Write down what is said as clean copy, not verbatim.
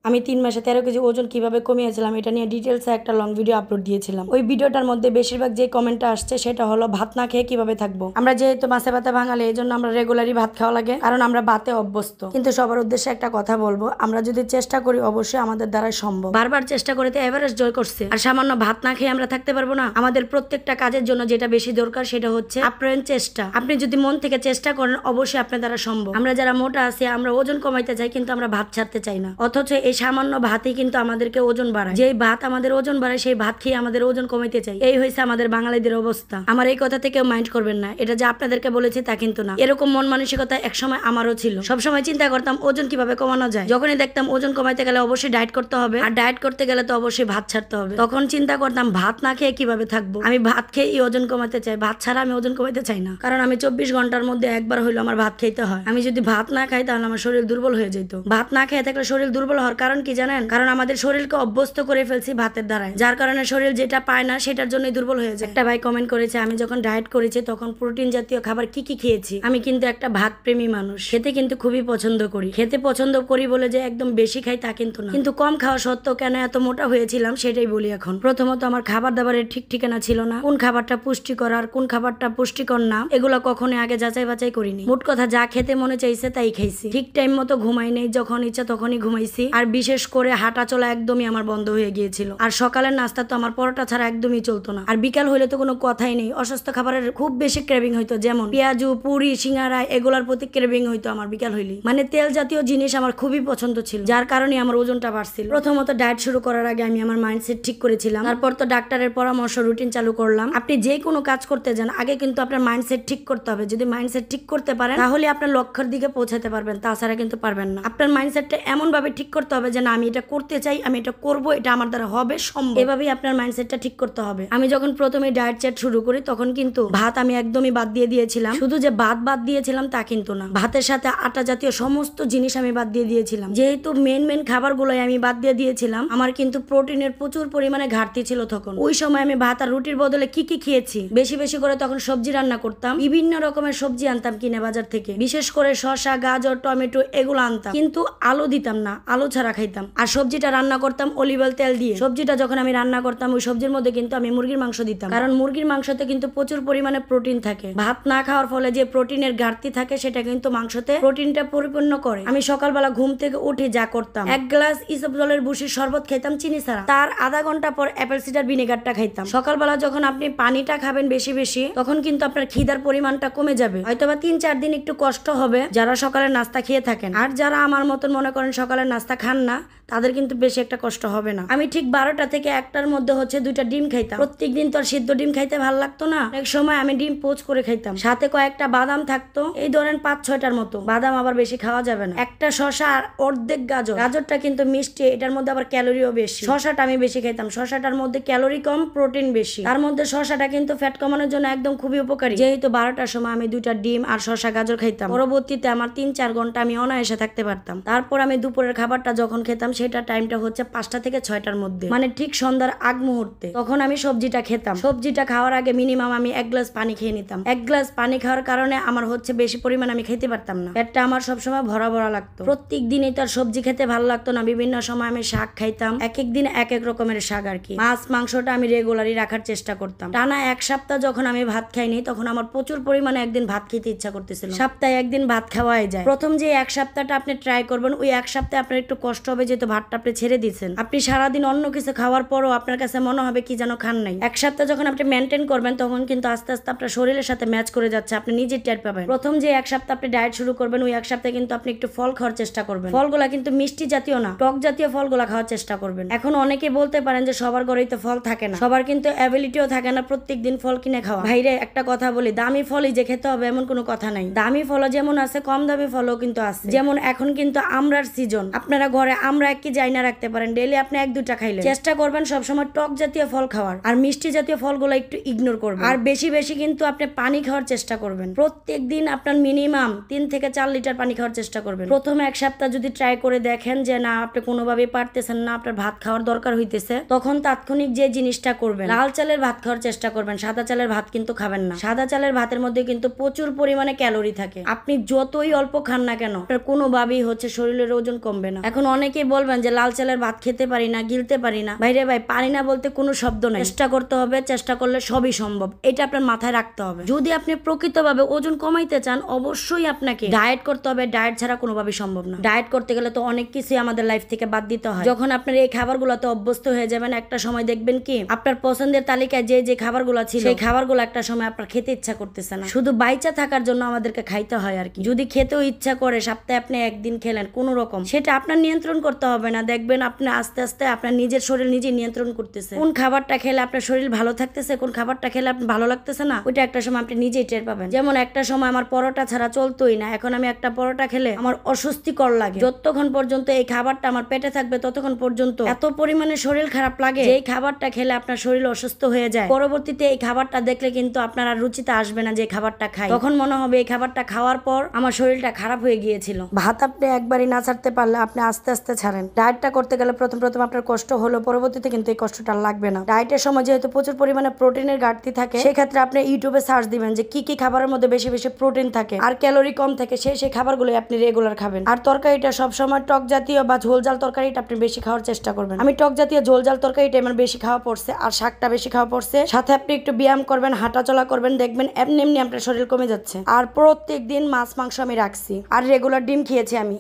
আমি 3 মাসে 13 কেজি ওজন কিভাবে কমিয়েছিলাম এটা নিয়ে ডিটেলসে একটা লং ভিডিও আপলোড দিয়েছিলাম। ওই ভিডিওটার মধ্যে বেশিরভাগ যে কমেন্টটা আসছে সেটা হলো ভাত না খেয়ে কিভাবে থাকবো। আমরা যেহেতু মাছে ভাতে বাঙালি, এই জন্য আমরা রেগুলারই ভাত খাওয়া লাগে, কারণ আমরা ভাতে অভ্যস্ত। কিন্তু সবার উদ্দেশ্যে একটা কথা বলবো, আমরা যদি চেষ্টা করি অবশ্যই আমাদের দ্বারা সম্ভব। বারবার চেষ্টা করে তো এভারেস্ট জয় করছে, আর সামান্য ভাত না খেয়ে আমরা থাকতে পারবো না? আমাদের প্রত্যেকটা কাজের জন্য যেটা বেশি দরকার সেটা হচ্ছে আপ্রাণ চেষ্টা। আপনি যদি মন থেকে চেষ্টা করেন অবশ্যই আপনার দ্বারা সম্ভব। আমরা যারা মোটা আছি আমরা ওজন কমাইতে চাই, কিন্তু আমরা ভাত ছাড়তে চাই না। অথচ এই সামান্য ভাতই কিন্তু আমাদেরকে ওজন বাড়ায়। যেই ভাত আমাদের ওজন বাড়ায় সেই ভাত খেয়ে আমাদের ওজন কমাইতে চাই। এই হয়েছে আমাদের বাঙালিদের অবস্থা। আমার এই কথা থেকে মাইন্ড করবেন না, এটা যে আপনাদেরকে বলেছি তা কিন্তু না। এরকম মন মানসিকতা একসময় আমারও ছিল। সবসময় চিন্তা করতাম ওজন কিভাবে কমানো যায়। যখনই দেখতাম ওজন কমাইতে গেলে অবশ্যই ডায়েট করতে হবে, আর ডায়েট করতে গেলে তো অবশ্যই ভাত ছাড়তে হবে, তখন চিন্তা করতাম ভাত না খেয়ে কিভাবে থাকবো। আমি ভাত খেয়েই ওজন কমাতে চাই, ভাত ছাড়া আমি ওজন কমাতে চাই না। কারণ আমি 24 ঘন্টার মধ্যে একবার হইলো আমার ভাত খেতে হয়। আমি যদি ভাত না খাই তাহলে আমার শরীর দুর্বল হয়ে যেত। ভাত না খেয়ে থাকলে শরীর দুর্বল হওয়ার কারণ কি জানেন? কারণ আমাদের শরীরকে অভ্যস্ত করে ফেলছি ভাতের দ্বারায়, যার কারণে শরীর যেটা পায় না সেটার জন্যই দুর্বল হয়ে যায়। একটা ভাই কমেন্ট করেছে আমি যখন ডায়েট করেছি তখন প্রোটিন জাতীয় খাবার কি কি খেয়েছি। আমি কিন্তু একটা ভাত প্রেমী মানুষ, খেতে কিন্তু খুবই পছন্দ করি। খেতে পছন্দ করি বলে যে একদম বেশি খাই তা কিন্তু না, কিন্তু কম খাওয়া সত্ত্বেও কেন এত মোটা হয়েছিলাম সেটাই বলি। এখন প্রথমত আমার খাবার দাবারের ঠিক ঠিকানা ছিল না। কোন খাবারটা পুষ্টিকর আর কোন খাবারটা পুষ্টিকর না এগুলো কখনো আগে যাচাই বাছাই করিনি। মোট কথা যা খেতে মনে চাইছে তাই খাইছি। ঠিক টাইম মতো ঘুমাই নেই, যখন ইচ্ছা তখনই ঘুমাইছি। আর বিশেষ করে হাঁটা চলা একদমই আমার বন্ধ হয়ে গিয়েছিল। আর সকালের নাস্তা তো আমার পরোটা ছাড়া একদমই চলতো না। আর বিকাল হইলে তো কোনো কথাই নেই, অসুস্থ খাবারের খুব বেশি ক্রেভিং হইতো, যেমন পেঁয়াজু, পুরি, সিঙ্গারা এগুলার প্রতি ক্রেভিং হইতো আমার বিকাল হইলে। মানে তেল জাতীয় জিনিস আমার খুবই পছন্দ ছিল, যার কারণে আমার ওজনটা বাড়ছিল। প্রথমত ডায়েট শুরু করার আগে আমি আমার মাইন্ডসেট ঠিক করেছিলাম, তারপর তো ডাক্তারের পরামর্শ রুটিন চালু করলাম। আপনি যে কোনো কাজ করতে যান আগে কিন্তু আপনার মাইন্ডসেট ঠিক করতে হবে। যদি মাইন্ডসেট ঠিক করতে পারেন তাহলে আপনার লক্ষ্যের দিকে পৌঁছাতে পারবেন, তাছাড়া কিন্তু পারবেন না। আপনার মাইন্ডসেটটা এমন ভাবে ঠিক করতে হবে যে না আমি এটা করতে চাই, আমি এটা করব, এটা আমার দ্বারা হবে, সম্ভব। এভাবেই আপনার মাইন্ডসেটটা ঠিক করতে হবে। আমি যখন প্রথমে ডায়েট চ্যাট শুরু করি তখন কিন্তু ভাত আমি একদমই বাদ দিয়ে দিয়েছিলাম। শুধু যে বাদ দিয়েছিলাম তা কিন্তু না, ভাতের সাথে আটা জাতীয় সমস্ত জিনিস আমি বাদ দিয়ে দিয়েছিলাম। যেহেতু মেন খাবারগুলোই আমি বাদ দিয়ে দিয়েছিলাম, আমার কিন্তু প্রোটিনের প্রচুর পরিমাণে ঘাটতি ছিল তখন। ওই সময় আমি ভাত আর রুটির বদলে কি কি খেয়েছি, বেশি বেশি করে তখন সবজি রান্না করতাম। বিভিন্ন রকমের সবজি আনতাম কিনে বাজার থেকে, বিশেষ করে শসা, গাজর, টমেটো এগুলো আনতাম, কিন্তু আলু দিতাম না, আলু ছাড়া খাইতাম। আর সবজিটা রান্না করতাম অলিভ অয়েল তেল দিয়ে। সবজিটা যখন আমি রান্না করতাম ওই সবজির মধ্যে কিন্তু আমি মুরগির মাংস দিতাম, কারণ মুরগির মাংসতে কিন্তু প্রচুর পরিমাণে প্রোটিন থাকে। ভাত না খাওয়ার ফলে যে প্রোটিনের ঘাটতি থাকে সেটা কিন্তু মাংসতে প্রোটিনটা পরিপূর্ণ করে। আমি সকালবেলা ঘুম থেকে উঠে যা করতাম, 1 গ্লাস ইসব জলের বুশির শরবত খেতাম চিনি ছাড়া, তার আধা ঘন্টা পর অ্যাপেল সিডার ভিনেগারটা খাইতাম। সকালবেলা যখন আপনি পানিটা খাবেন বেশি বেশি তখন কিন্তু আপনার খিদার পরিমাণটা কমে যাবে। হয়তোবা 3-4 দিন একটু কষ্ট হবে যারা সকালে নাস্তা খেয়ে থাকেন, আর যারা আমার মতন মনে করেন সকালের নাস্তা খান না তাদের কিন্তু বেশি একটা কষ্ট হবে না। আমি ঠিক 12টা থেকে 1টার মধ্যে হচ্ছে 2টা ডিম খাইতাম। প্রত্যেকদিন তো আর সিদ্ধ ডিম খাইতে ভালো লাগতো না, এক সময় আমি ডিম পোচ করে খাইতাম, সাথে কয়েকটা বাদাম থাকতো, এই ধরেন 5-6টার মতো বাদাম, আবার বেশি খাওয়া যাবে না। একটা শসা আর অর্ধেক গাজর, গাজরটা কিন্তু মিষ্টি, এটার মধ্যে আবার ক্যালোরিও বেশি। শসাটা আমি বেশি খাইতাম, শসাটার মধ্যে ক্যালোরি কম, প্রোটিন বেশি। তার মধ্যে শসাটা কিন্তু ফ্যাট কমানোর জন্য একদম খুবই উপকারী। যেহেতু 12টার সময় আমি 2টা ডিম আর শসা গাজর খাইতাম, পরবর্তীতে আমার 3-4 ঘন্টা আমি অনায়াসে থাকতে পারতাম। তারপর আমি দুপুরের খাবারটা যখন খেতাম সেটা টাইমটা হচ্ছে 5টা থেকে 6টার মধ্যে, মানে ঠিক সন্ধ্যার আগ মুহূর্তে। তখন আমি সবজিটা খেতাম। সবজিটা খাওয়ার আগে মিনিমাম আমি 1 গ্লাস পানি খেয়ে নিতাম। 1 গ্লাস পানি খাওয়ার কারণে আমার হচ্ছে বেশি পরিমাণ আমি খেতে পারতাম না, পেটটা আমার সবসময় ভরা ভরা লাগতো। প্রত্যেক দিনই তার সবজি খেতে ভালো লাগতো না, বিভিন্ন সময় আমি শাক খাইতাম, এক এক দিন এক এক রকমের শাক আর কি। মাছ মাংসটা আমি রেগুলারই রাখার চেষ্টা করতাম। টানা 1 সপ্তাহ যখন আমি ভাত খাইনি তখন আমার প্রচুর পরিমাণে একদিন ভাত খেতে ইচ্ছা করতেছিল। সপ্তাহে একদিন ভাত খাওয়াই যায়। প্রথম যে 1 সপ্তাহটা আপনি ট্রাই করবেন, ওই 1 সপ্তাহে আপনার একটু কষ্ট হবে যেহেতু ভাতটা আপনি ছেড়ে দিচ্ছেন। আপনি সারাদিন অন্য কিছু খাওয়ার পরও আপনার কাছে মনে হবে কি যেন খান নাই। 1 সপ্তাহ যখন আপনি মেনটেন করবেন তখন কিন্তু আস্তে আস্তে আপনার শরীরের সাথে ম্যাচ করে যাচ্ছে, আপনি নিজে টের পাবেন। প্রথম যে 1 সপ্তাহ আপনি ডায়েট শুরু করবেন ওই 1 সপ্তাহে কিন্তু আপনি একটু ফল খাওয়ার চেষ্টা করবেন। ফলগুলা কিন্তু মিষ্টি জাতীয় না, টক জাতীয় ফলগুলা খাওয়ার চেষ্টা করবেন। এখন অনেকে বলতে পারেন যে সবার ঘরেই তো ফল থাকে না, সবার কিন্তু অ্যাবিলিটিও থাকে না প্রত্যেকদিন ফল কিনে খাওয়া। ভাইরে একটা কথা বলি, দামি ফলই যে খেতে হবে এমন কোনো কথা নাই। দামি ফলও যেমন আছে, কম দামি ফলও কিন্তু আছে। যেমন এখন কিন্তু আমরার সিজন, আপনারা ঘরে আমরা 1 কেজি আইনা রাখতে পারেন, ডেইলি আপনি 1-2টা খাইলেন। চেষ্টা করবেন সবসময় টক জাতীয় ফল খাওয়ার, আর মিষ্টি জাতীয় ফলগুলো একটু ইগনোর করবেন। আর বেশি বেশি কিন্তু আপনি পানি খাওয়ার চেষ্টা করবেন। প্রত্যেক দিন আপনার মিনিমাম 3 থেকে 4 লিটার পানি খাওয়ার চেষ্টা করবেন। প্রথম 1 সপ্তাহ যদি ট্রাই করে দেখেন যে না আপনি কোনোভাবে পারতেছেন না, আপনার ভাত খাওয়ার দরকার হইতেছে, তখন তাৎক্ষণিক যে জিনিসটা করবেন লাল চালের ভাত খাওয়ার চেষ্টা করবেন। সাদা চালের ভাত কিন্তু খাবেন না। সাদা চালের ভাতের মধ্যে কিন্তু প্রচুর পরিমাণে ক্যালোরি থাকে। আপনি যতই অল্প খান না কেন আপনার কোনোভাবেই হচ্ছে শরীরের ওজন কমবে না। এখন অনেকেই বলে বলবেন যে লাল চালের ভাত খেতে পারি না, গিলতে পারি না, ভাইরে ভাই পারি না বলতে কোনো শব্দ নাই, চেষ্টা করতে হবে, চেষ্টা করলে সবই সম্ভব, এটা আপনার মাথায় রাখতে হবে। যদি আপনি প্রকৃতভাবে ওজন কমাইতে চান অবশ্যই আপনাকে ডায়েট করতে হবে, ডায়েট ছাড়া কোনোভাবেই সম্ভব না। ডায়েট করতে গেলে তো অনেক কিছুই আমাদের লাইফ থেকে বাদ দিতে হয়। যখন আপনার এই খাবারগুলোতে অভ্যস্ত হয়ে যাবেন একটা সময় দেখবেন কি আপনার পছন্দের তালিকায় যে যে খাবারগুলো ছিল সেই খাবারগুলো একটা সময় আপনার খেতে ইচ্ছা করতেছে না, শুধু বাইচা থাকার জন্য আমাদেরকে খাইতে হয় আর কি। যদি খেতেও ইচ্ছা করে সপ্তাহে আপনি একদিন খেলেন কোন রকম, সেটা আপনার নিয়ন্ত্রণ করতে হবে না, দেখবেন আপনি আস্তে আস্তে আপনার নিজের শরীর নিজে নিয়ন্ত্রণ করতেছে। কোন খাবারটা খেলে আপনার শরীর ভালো থাকতেছে, কোন খাবারটা খেলে আপনার ভালো লাগতেছে না, ওইটা একটা সময় আপনি নিজেই টের পাবেন। যেমন একটা সময় আমার পরোটা ছাড়া চলতোই না, এখন আমি একটা পরোটা খেলে আমার অস্বস্তিকর লাগে। যতক্ষণ পর্যন্ত এই খাবারটা আমার পেটে থাকবে ততক্ষণ পর্যন্ত এত পরিমাণে শরীর খারাপ লাগে যে এই খাবারটা খেলে আপনার শরীর অসুস্থ হয়ে যায়। পরবর্তীতে এই খাবারটা দেখলে কিন্তু আপনার আর রুচিতে আসবে না যে খাবারটা খাই, তখন মনে হবে এই খাবারটা খাওয়ার পর আমার শরীরটা খারাপ হয়ে গিয়েছিল। ভাত আপনি একবারই না ছাড়তে পারলে আপনি আস্তে আস্তে ছাড়েন। ডায়েটটা করতে গেলে প্রথম আপনার কষ্ট হলো, পরবর্তীতে কিন্তু এই কষ্টটা লাগবে না। ডায়েটের সময় যেহেতু প্রচুর পরিমাণে প্রোটিনের ঘাটতি থাকে, সেক্ষেত্রে আপনি ইউটিউবে সার্চ দিবেন যে কি কি খাবারের মধ্যে বেশি বেশি প্রোটিন থাকে আর ক্যালোরি কম থাকে, সেই খাবারগুলো আপনি রেগুলার খাবেন। আর তরকারিটা সবসময় টক জাতীয় বা ঝোল জাল তরকারিটা আপনি বেশি খাওয়ার চেষ্টা করবেন। আমি টক জাতীয় ঝোল জাল তরকারিটা আমার বেশি খাওয়া পড়ছে, আর শাকটা বেশি খাওয়া পড়ছে। সাথে আপনি একটু ব্যায়াম করবেন, হাঁটাচলা করবেন, দেখবেন এমনি এমনি আপনার শরীর কমে যাচ্ছে। আর প্রত্যেক দিন মাছ মাংস আমি রাখছি, আর রেগুলার ডিম খেয়েছি আমি।